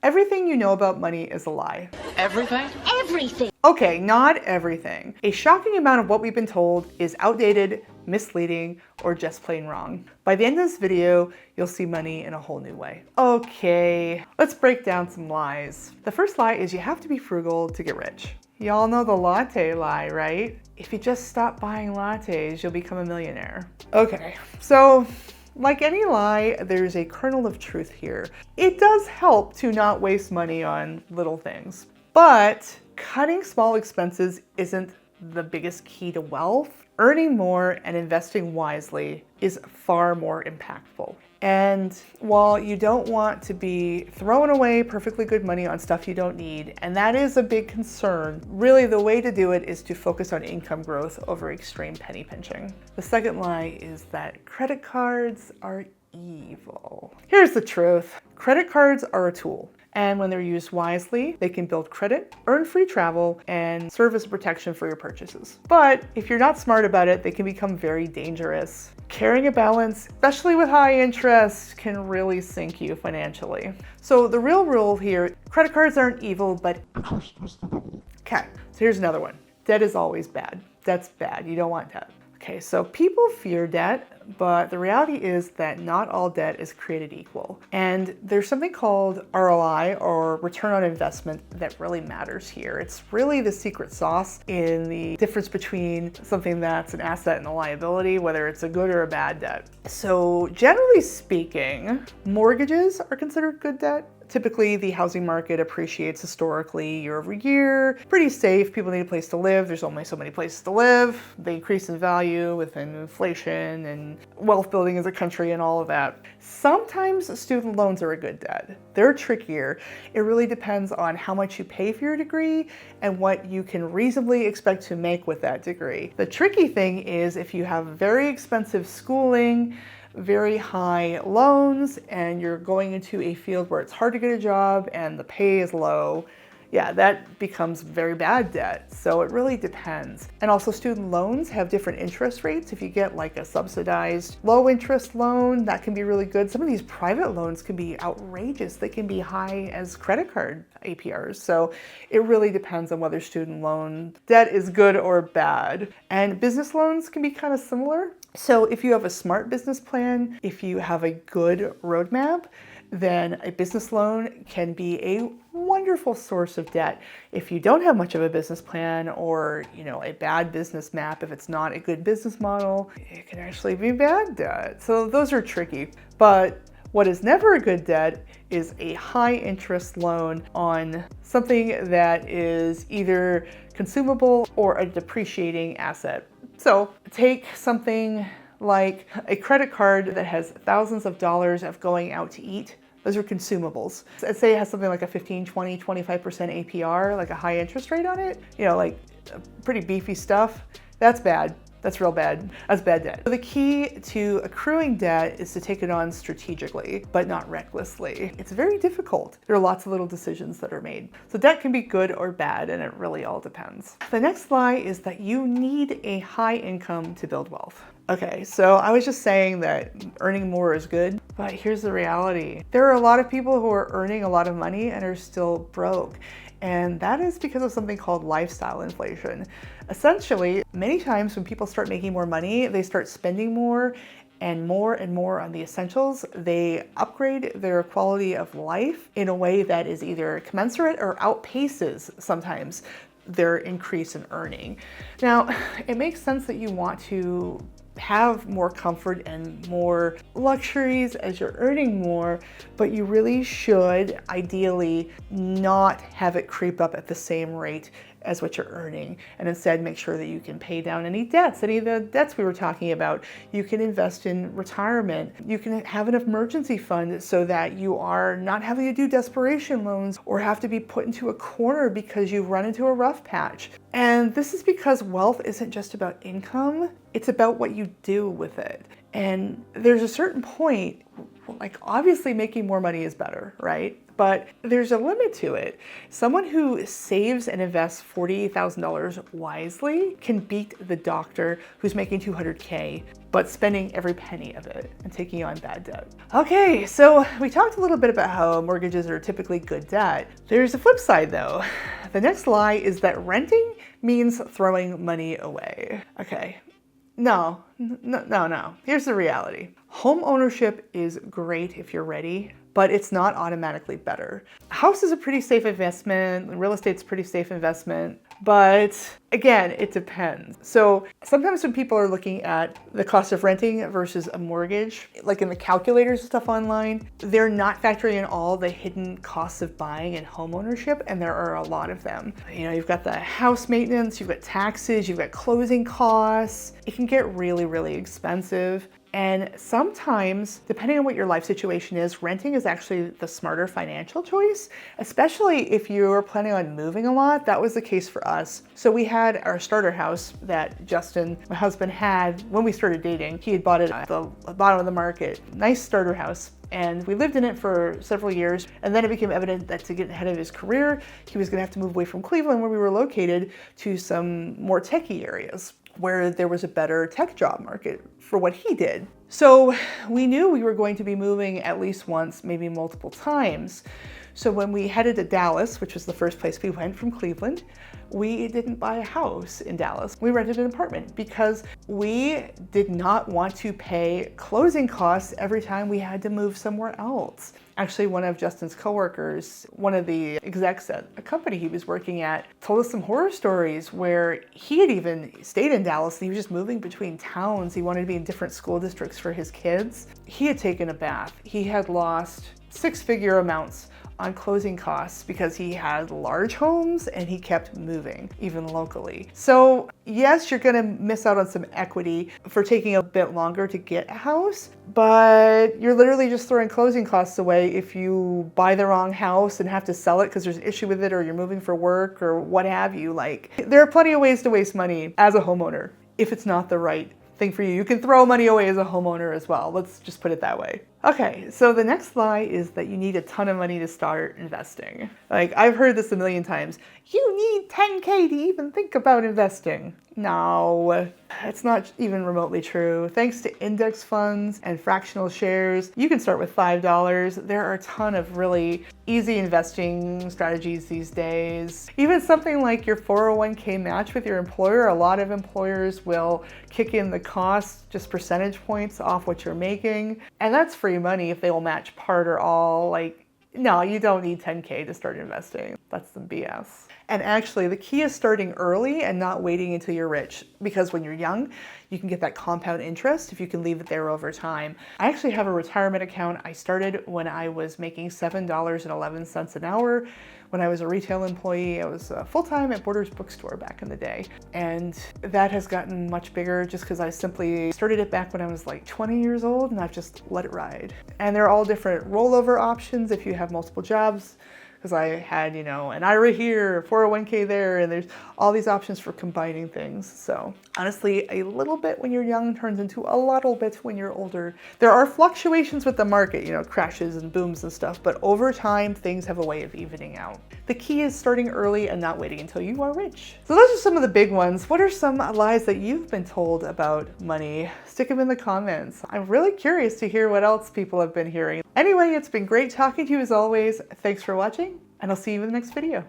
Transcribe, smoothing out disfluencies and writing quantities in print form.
Everything you know about money is a lie. Everything? Everything. Okay, not everything. A shocking amount of what we've been told is outdated, misleading, or just plain wrong. By the end of this video, you'll see money in a whole new way. Okay, let's break down some lies. The first lie is you have to be frugal to get rich. Y'all know the latte lie, right? If you just stop buying lattes, you'll become a millionaire. Okay, so like any lie, there's a kernel of truth here. It does help to not waste money on little things, but cutting small expenses isn't the biggest key to wealth. Earning more and investing wisely is far more impactful. And while you don't want to be throwing away perfectly good money on stuff you don't need, and that is a big concern, really the way to do it is to focus on income growth over extreme penny pinching. The second lie is that credit cards are evil. Here's the truth. Credit cards are a tool. And when they're used wisely, they can build credit, earn free travel, and serve as protection for your purchases. But if you're not smart about it, they can become very dangerous. Carrying a balance, especially with high interest, can really sink you financially. So the real rule here, credit cards aren't evil, but okay, so here's another one. Debt is always bad. Debt's bad. You don't want debt. Okay, so people fear debt, but the reality is that not all debt is created equal. And there's something called ROI, or return on investment, that really matters here. It's really the secret sauce in the difference between something that's an asset and a liability, whether it's a good or a bad debt. So generally speaking, mortgages are considered good debt. Typically, the housing market appreciates historically year over year. Pretty safe. People need a place to live. There's only so many places to live. They increase in value with inflation and wealth building as a country and all of that. Sometimes student loans are a good debt. They're trickier. It really depends on how much you pay for your degree and what you can reasonably expect to make with that degree. The tricky thing is if you have very expensive schooling, very high loans, and you're going into a field where it's hard to get a job and the pay is low, yeah, that becomes very bad debt. So it really depends. And also student loans have different interest rates. If you get like a subsidized low interest loan, that can be really good. Some of these private loans can be outrageous. They can be high as credit card APRs. So it really depends on whether student loan debt is good or bad. And business loans can be kind of similar. So if you have a smart business plan, if you have a good roadmap, then a business loan can be a wonderful source of debt. If you don't have much of a business plan, or a bad business map, if it's not a good business model, it can actually be bad debt. So those are tricky. But what is never a good debt is a high interest loan on something that is either consumable or a depreciating asset. So take something like a credit card that has thousands of dollars of going out to eat. Those are consumables. Let's say it has something like a 15, 20, 25% APR, like a high interest rate on it, like pretty beefy stuff. That's bad. That's real bad. That's bad debt. So the key to accruing debt is to take it on strategically, but not recklessly. It's very difficult. There are lots of little decisions that are made. So debt can be good or bad, and it really all depends. The next lie is that you need a high income to build wealth. Okay, so I was just saying that earning more is good, but here's the reality. There are a lot of people who are earning a lot of money and are still broke. And that is because of something called lifestyle inflation. Essentially, many times when people start making more money, they start spending more and more on the essentials. They upgrade their quality of life in a way that is either commensurate or outpaces sometimes their increase in earning. Now, it makes sense that you want to have more comfort and more luxuries as you're earning more, but you really should ideally not have it creep up at the same rate as what you're earning, and instead make sure that you can pay down any of the debts we were talking about. You can invest in retirement. You can have an emergency fund so that you are not having to do desperation loans or have to be put into a corner because you've run into a rough patch. And this is because wealth isn't just about income, it's about what you do with it. And there's a certain point, like obviously making more money is better, right? but there's a limit to it. Someone who saves and invests $48,000 wisely can beat the doctor who's making $200K, but spending every penny of it and taking on bad debt. Okay, so we talked a little bit about how mortgages are typically good debt. There's a flip side though. The next lie is that renting means throwing money away. Okay. No. Here's the reality. Home ownership is great if you're ready, but it's not automatically better. A house is a pretty safe investment, real estate's a pretty safe investment, but again, it depends. So sometimes when people are looking at the cost of renting versus a mortgage, like in the calculators and stuff online, they're not factoring in all the hidden costs of buying and home ownership, and there are a lot of them. You know, you've got the house maintenance, you've got taxes, you've got closing costs. It can get really, really expensive. And sometimes, depending on what your life situation is, renting is actually the smarter financial choice, especially if you're planning on moving a lot. That was the case for us. So we had our starter house that Justin, my husband, had when we started dating. He had bought it at the bottom of the market. Nice starter house. And we lived in it for several years. And then it became evident that to get ahead of his career, he was gonna have to move away from Cleveland, where we were located, to some more techie areas where there was a better tech job market for what he did. So we knew we were going to be moving at least once, maybe multiple times. So when we headed to Dallas, which was the first place we went from Cleveland, we didn't buy a house in Dallas. We rented an apartment because we did not want to pay closing costs every time we had to move somewhere else. Actually, one of Justin's coworkers, one of the execs at a company he was working at, told us some horror stories where he had even stayed in Dallas and he was just moving between towns. He wanted to be in different school districts for his kids. He had taken a bath. He had lost six-figure amounts on closing costs because he had large homes and he kept moving, even locally. So yes, you're gonna miss out on some equity for taking a bit longer to get a house, but you're literally just throwing closing costs away if you buy the wrong house and have to sell it because there's an issue with it, or you're moving for work, or what have you. Like, there are plenty of ways to waste money as a homeowner if it's not the right thing for you. You can throw money away as a homeowner as well. Let's just put it that way. Okay, so the next lie is that you need a ton of money to start investing. Like, I've heard this a million times. You need 10K to even think about investing. No, it's not even remotely true. Thanks to index funds and fractional shares, you can start with $5. There are a ton of really easy investing strategies these days. Even something like your 401k match with your employer, a lot of employers will kick in the cost, just percentage points off what you're making. And that's free money if they will match part or all. Like, no, you don't need 10K to start investing. That's some BS. And actually, the key is starting early and not waiting until you're rich, because when you're young, you can get that compound interest if you can leave it there over time. I actually have a retirement account. I started when I was making $7.11 an hour. When I was a retail employee, I was full-time at Borders Bookstore back in the day. And that has gotten much bigger just because I simply started it back when I was like 20 years old, and I've just let it ride. And there are all different rollover options if you have multiple jobs, because I had, you know, an IRA here, 401k there, and there's all these options for combining things. So honestly, a little bit when you're young turns into a little bit when you're older. There are fluctuations with the market, you know, crashes and booms and stuff, but over time, things have a way of evening out. The key is starting early and not waiting until you are rich. So those are some of the big ones. What are some lies that you've been told about money? Stick them in the comments. I'm really curious to hear what else people have been hearing. Anyway, it's been great talking to you as always. Thanks for watching, and I'll see you in the next video.